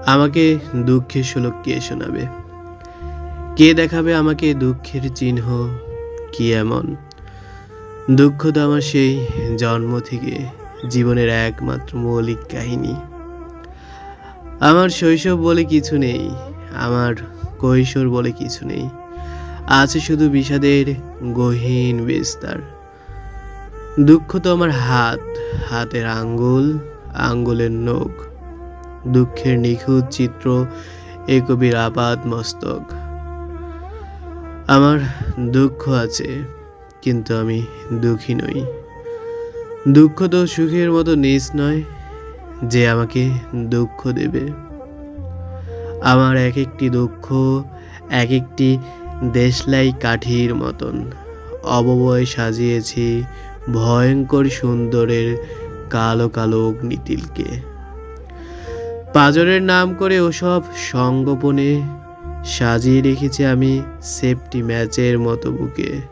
আমাকে দুঃখের শোলক কে শোনাবে? কে দেখাবে আমাকে দুঃখের চিহ্ন? কি এমন দুঃখ তো আমার সেই জন্ম থেকে জীবনের একমাত্র মৌলিক কাহিনী। আমার শৈশব বলে কিছু নেই, আমার কৈশোর বলে কিছু নেই, আছে শুধু বিষাদের গহীন বিস্তার। দুঃখ তো আমার হাত, হাতের আঙ্গুল, আঙ্গুলের নখ, দুঃখের নিখুঁত চিত্র, এ কবির আপাত মস্তক। আমার দুঃখ আছে, কিন্তু আমি দুঃখী নই। দুঃখ তো সুখের মতো নিজ নয় যে আমাকে দুঃখ দেবে। আমার এক একটি দুঃখ এক একটি দেশলাই কাঠির মতন অববয় সাজিয়েছি ভয়ঙ্কর সুন্দরের কালো কালো অগ্নিতিলকে। পাজরের নাম করে ওসব সংগোপনে সাজিয়ে রেখেছি আমি সেফটি ম্যাচের মতো বুকে।